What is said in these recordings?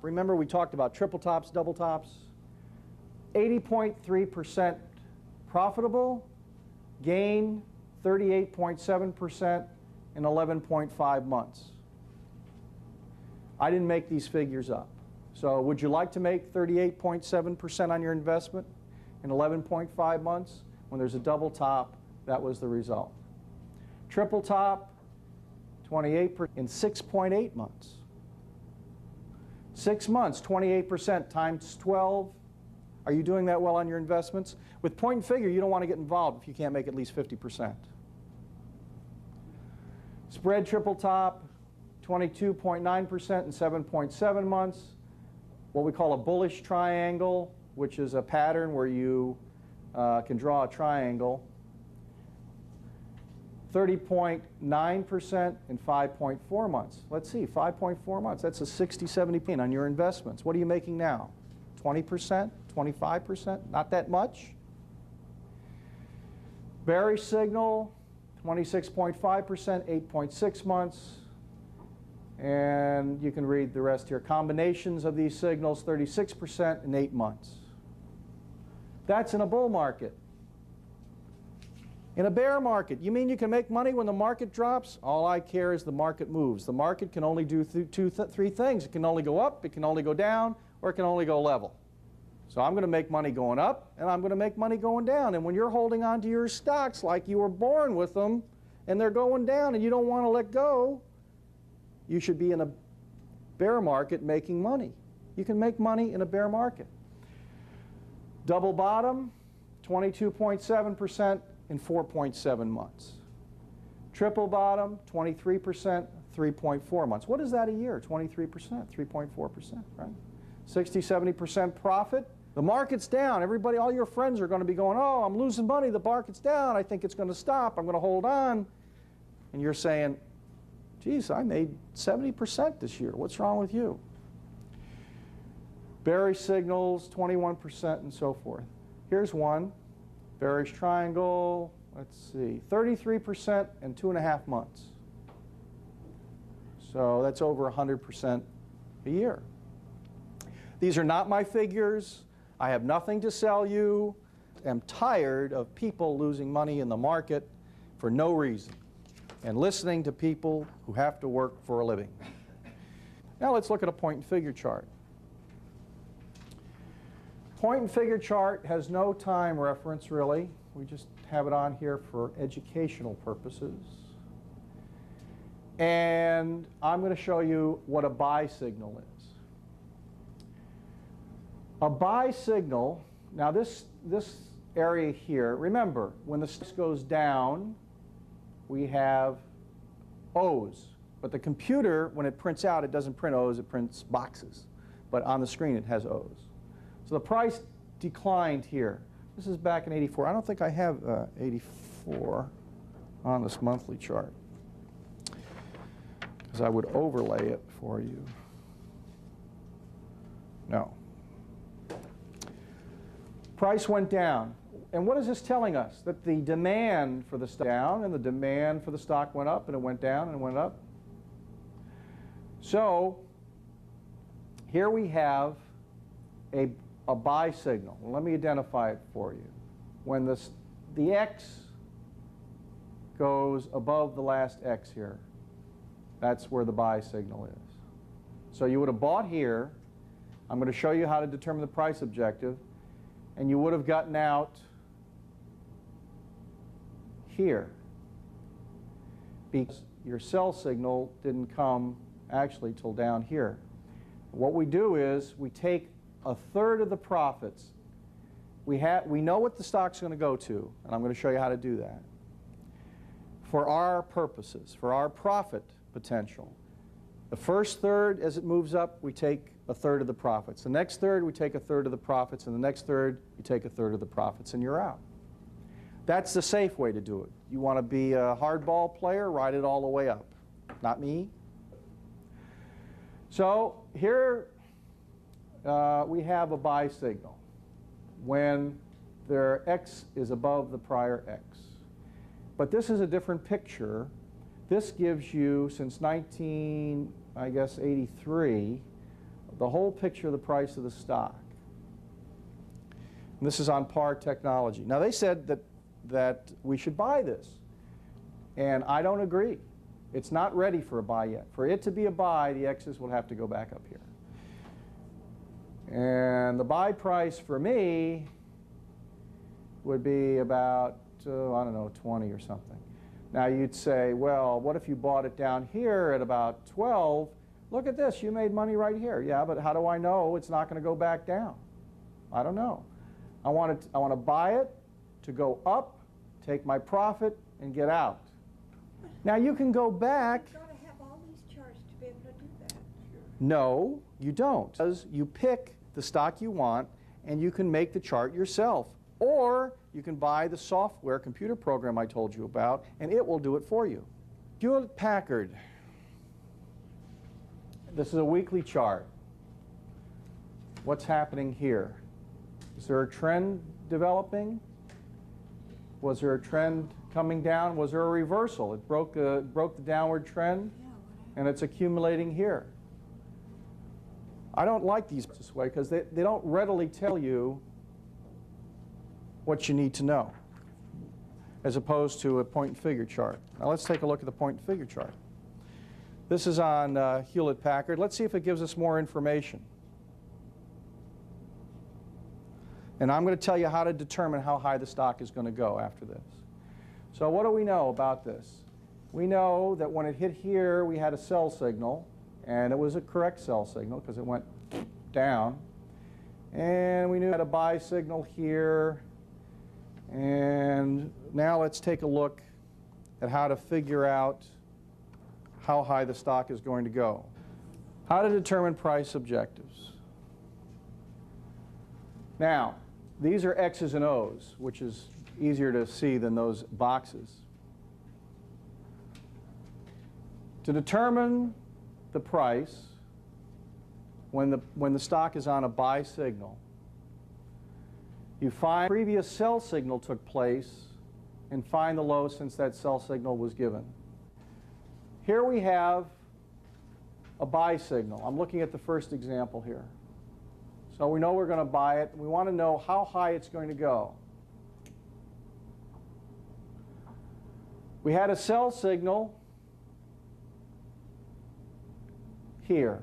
Remember we talked about triple tops, double tops? 80.3% profitable, gain 38.7% in 11.5 months. I didn't make these figures up. So would you like to make 38.7% on your investment in 11.5 months? When there's a double top, that was the result. Triple top, 28% in 6.8 months. 6 months, 28% times 12. Are you doing that well on your investments? With point and figure, you don't want to get involved if you can't make at least 50%. Spread triple top, 22.9% in 7.7 months. What we call a bullish triangle, which is a pattern where you can draw a triangle. 30.9% in 5.4 months. Let's see, 5.4 months. That's a 60-70% on your investments. What are you making now? 20%? 25%? Not that much. Bearish signal, 26.5%, 8.6 months. And you can read the rest here. Combinations of these signals, 36% in 8 months. That's in a bull market. In a bear market, you mean you can make money when the market drops? All I care is the market moves. The market can only do three things. It can only go up, it can only go down, or it can only go level. So I'm going to make money going up, and I'm going to make money going down. And when you're holding on to your stocks like you were born with them, and they're going down and you don't want to let go, you should be in a bear market making money. You can make money in a bear market. Double bottom, 22.7% in 4.7 months. Triple bottom, 23%, 3.4 months. What is that a year? 23%, 3.4%, right? 60-70% profit. The market's down. Everybody, all your friends are going to be going, oh, I'm losing money. The market's down. I think it's going to stop. I'm going to hold on. And you're saying, geez, I made 70% this year. What's wrong with you? Bearish signals, 21% and so forth. Here's one. Bearish triangle, let's see, 33% in 2.5 months. So that's over 100% a year. These are not my figures. I have nothing to sell you. I'm tired of people losing money in the market for no reason and listening to people who have to work for a living. Now let's look at a point and figure chart. Point and figure chart has no time reference, really. We just have it on here for educational purposes. And I'm going to show you what a buy signal is. A buy signal, now this area here, remember, when the stock goes down, we have O's. But the computer, when it prints out, it doesn't print O's, it prints boxes. But on the screen, it has O's. So the price declined here. This is back in 84. I don't think I have 84 on this monthly chart, because I would overlay it for you. No. Price went down. And what is this telling us? That the demand for the stock went down, and the demand for the stock went up, and it went down, and it went up. So here we have a buy signal. Well, let me identify it for you. When the X goes above the last X here, that's where the buy signal is. So you would have bought here. I'm going to show you how to determine the price objective. And you would have gotten out here, because your sell signal didn't come actually till down here. What we do is we take 1/3 of the profits. We know what the stock's going to go to, and I'm going to show you how to do that. For our purposes, for our profit potential, the first third, as it moves up, we take 1/3 of the profits. The next third, we take 1/3 of the profits, and the next third, you take 1/3 of the profits, and you're out. That's the safe way to do it. You want to be a hardball player, ride it all the way up. Not me. So here we have a buy signal when their X is above the prior X. But this is a different picture. This gives you, since 1983, the whole picture of the price of the stock. And this is on PAR Technology. Now they said that we should buy this, and I don't agree. It's not ready for a buy yet. For it to be a buy, the X's will have to go back up here. And the buy price for me would be about, I don't know, 20 or something. Now you'd say, well, what if you bought it down here at about 12? Look at this, you made money right here. Yeah, but how do I know it's not going to go back down? I don't know. I want to buy it to go up, take my profit, and get out. Now you can go back. You've got to have all these charts to be able to do that. No, you don't. Because you pick the stock you want, and you can make the chart yourself. Or you can buy the software computer program I told you about, and it will do it for you. Hewlett-Packard. This is a weekly chart. What's happening here? Is there a trend developing? Was there a trend coming down? Was there a reversal? It broke the downward trend, and it's accumulating here. I don't like these this way because they don't readily tell you what you need to know, as opposed to a point and figure chart. Now let's take a look at the point and figure chart. This is on Hewlett-Packard. Let's see if it gives us more information. And I'm going to tell you how to determine how high the stock is going to go after this. So what do we know about this? We know that when it hit here, we had a sell signal, and it was a correct sell signal because it went down. And we knew we had a buy signal here. And now let's take a look at how to figure out how high the stock is going to go. How to determine price objectives. Now, these are X's and O's, which is easier to see than those boxes. To determine the price when the stock is on a buy signal, you find the previous sell signal took place and find the low since that sell signal was given. Here we have a buy signal. I'm looking at the first example here. So we know we're going to buy it. We want to know how high it's going to go. We had a sell signal here.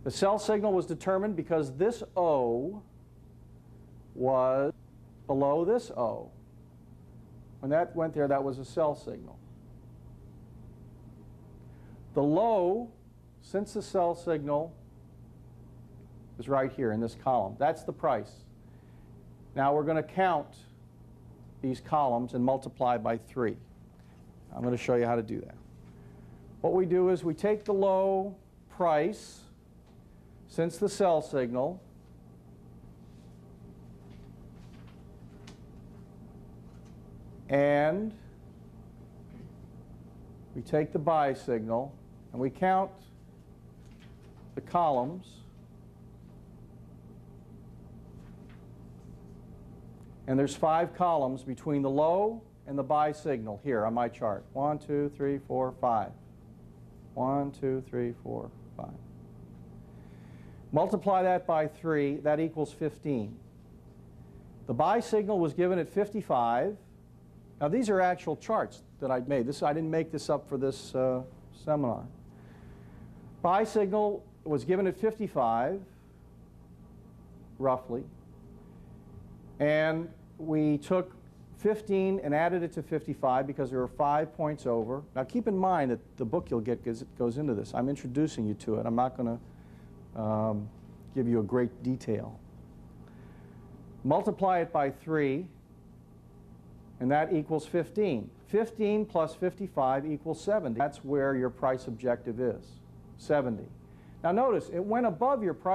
The sell signal was determined because this O was below this O. When that went there, that was a sell signal. The low, since the sell signal, is right here in this column. That's the price. Now we're going to count these columns and multiply by 3. I'm going to show you how to do that. What we do is we take the low price since the sell signal, and we take the buy signal, and we count the columns, and there's 5 columns between the low and the buy signal here on my chart. 1, 2, 3, 4, 5. 1, 2, 3, 4, 5. Multiply that by 3, that equals 15. The buy signal was given at 55. Now these are actual charts that I made. I didn't make this up for this seminar. Buy signal was given at 55, roughly. And we took 15 and added it to 55 because there were 5 points over. Now keep in mind that the book you'll get goes into this. I'm introducing you to it. I'm not going to give you a great detail. Multiply it by 3, and that equals 15. 15 plus 55 equals 70. That's where your price objective is, 70. Now notice, it went above your price